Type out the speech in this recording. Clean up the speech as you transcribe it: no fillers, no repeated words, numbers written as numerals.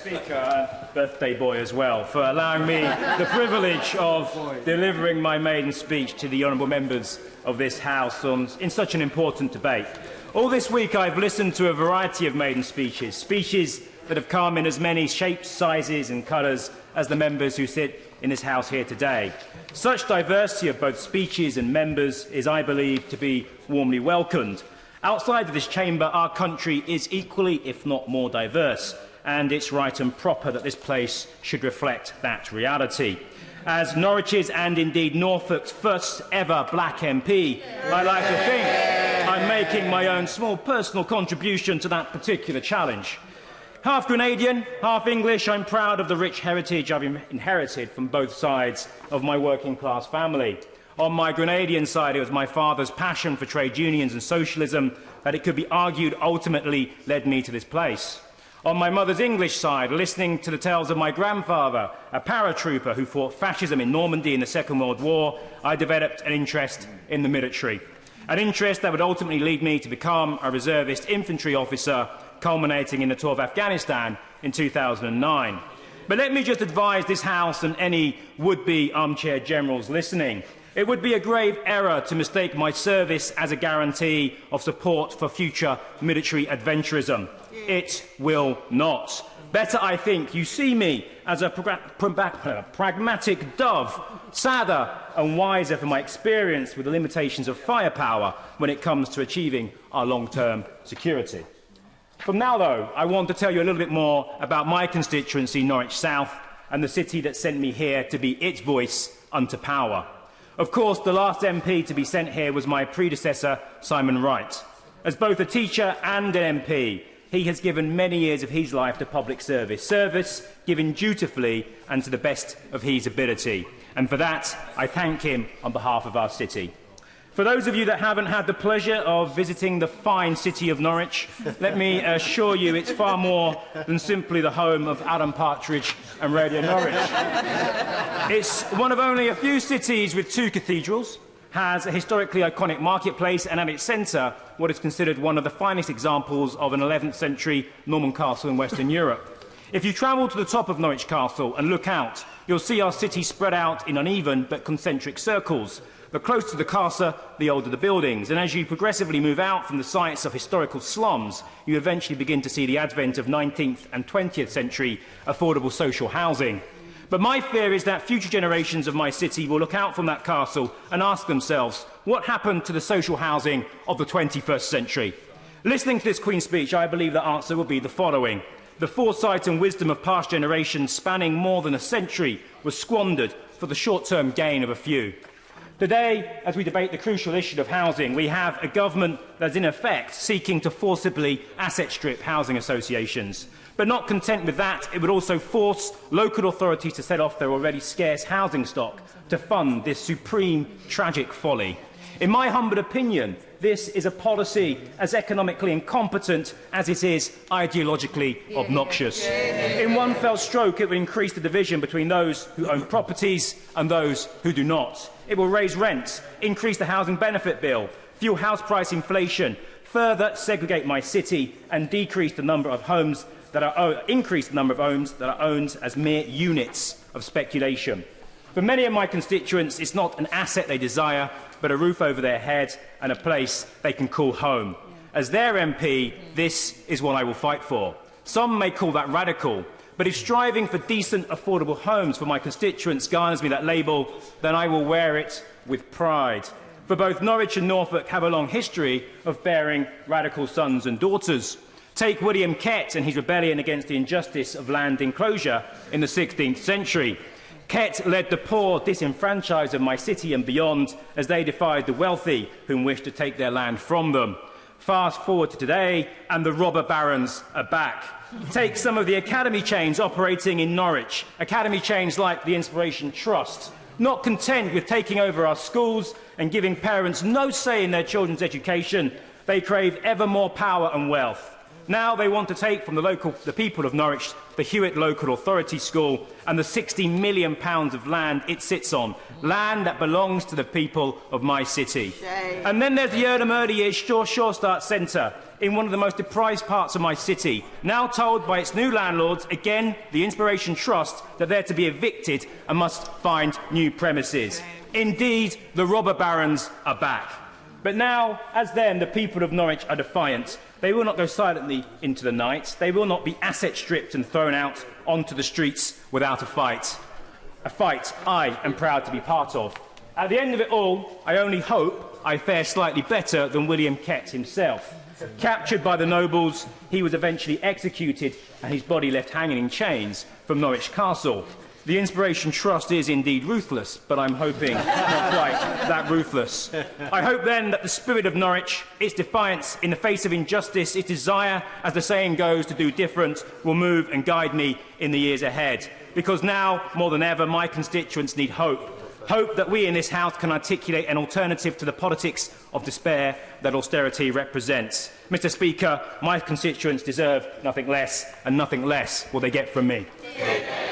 Speaker and birthday boy as well, for allowing me the privilege of delivering my maiden speech to the honourable members of this House in such an important debate. All this week I've listened to a variety of maiden speeches, speeches that have come in as many shapes, sizes and colours as the members who sit in this House here today. Such diversity of both speeches and members is, I believe, to be warmly welcomed. Outside of this chamber, our country is equally, if not more, diverse, and it's right and proper that this place should reflect that reality. As Norwich's and indeed Norfolk's first ever black MP, I like to think I'm making my own small personal contribution to that particular challenge. Half Grenadian, half English, I'm proud of the rich heritage I've inherited from both sides of my working class family. On my Grenadian side, it was my father's passion for trade unions and socialism that it could be argued ultimately led me to this place. On my mother's English side, listening to the tales of my grandfather, a paratrooper who fought fascism in Normandy in the Second World War, I developed an interest in the military. An interest that would ultimately lead me to become a reservist infantry officer, culminating in the tour of Afghanistan in 2009. But let me just advise this House and any would-be armchair generals listening. It would be a grave error to mistake my service as a guarantee of support for future military adventurism. It will not. Better, I think, you see me as a pragmatic dove, sadder and wiser for my experience with the limitations of firepower when it comes to achieving our long-term security. From now, though, I want to tell you a little bit more about my constituency, Norwich South, and the city that sent me here to be its voice unto power. Of course, the last MP to be sent here was my predecessor, Simon Wright. As both a teacher and an MP, he has given many years of his life to public service, service given dutifully and to the best of his ability. And for that, I thank him on behalf of our city. For those of you that haven't had the pleasure of visiting the fine city of Norwich, let me assure you it's far more than simply the home of Adam Partridge and Radio Norwich. It's one of only a few cities with two cathedrals, has a historically iconic marketplace, and at its centre, what is considered one of the finest examples of an 11th century Norman castle in Western Europe. If you travel to the top of Norwich Castle and look out, you'll see our city spread out in uneven but concentric circles. The closer to the castle, the older the buildings, and as you progressively move out from the sites of historical slums, you eventually begin to see the advent of 19th and 20th century affordable social housing. But my fear is that future generations of my city will look out from that castle and ask themselves, what happened to the social housing of the 21st century? Listening to this Queen's speech, I believe the answer will be the following. The foresight and wisdom of past generations spanning more than a century was squandered for the short-term gain of a few. Today, as we debate the crucial issue of housing, we have a government that is in effect seeking to forcibly asset strip housing associations. But not content with that, it would also force local authorities to set off their already scarce housing stock to fund this supreme tragic folly. In my humble opinion, this is a policy as economically incompetent as it is ideologically obnoxious. In one fell stroke, it will increase the division between those who own properties and those who do not. It will raise rents, increase the housing benefit bill, fuel house price inflation, further segregate my city and decrease the number of homes that are increase the number of homes that are owned as mere units of speculation. For many of my constituents, it's not an asset they desire, but a roof over their head and a place they can call home. As their MP, this is what I will fight for. Some may call that radical, but if striving for decent, affordable homes for my constituents garners me that label, then I will wear it with pride. For both Norwich and Norfolk have a long history of bearing radical sons and daughters. Take William Kett and his rebellion against the injustice of land enclosure in the 16th century. Kett led the poor disenfranchised of my city and beyond as they defied the wealthy whom wished to take their land from them. Fast forward to today, and the robber barons are back. Take some of the academy chains operating in Norwich, academy chains like the Inspiration Trust. Not content with taking over our schools and giving parents no say in their children's education, they crave ever more power and wealth. Now they want to take from the people of Norwich the Hewitt Local Authority School and the £60 million of land it sits on, land that belongs to the people of my city. Shame. And then there's the Erdem Early Years Shore Start Centre in one of the most deprived parts of my city, now told by its new landlords, again the Inspiration Trust, that they're to be evicted and must find new premises. Indeed, the robber barons are back. But now, as then, the people of Norwich are defiant. They will not go silently into the night. They will not be asset stripped and thrown out onto the streets without a fight. A fight I am proud to be part of. At the end of it all, I only hope I fare slightly better than William Kett himself. Captured by the nobles, he was eventually executed and his body left hanging in chains from Norwich Castle. The Inspiration Trust is indeed ruthless, but I'm hoping not quite that ruthless. I hope then that the spirit of Norwich, its defiance in the face of injustice, its desire, as the saying goes, to do different, will move and guide me in the years ahead. Because now, more than ever, my constituents need hope. Hope that we in this House can articulate an alternative to the politics of despair that austerity represents. Mr. Speaker, my constituents deserve nothing less, and nothing less will they get from me.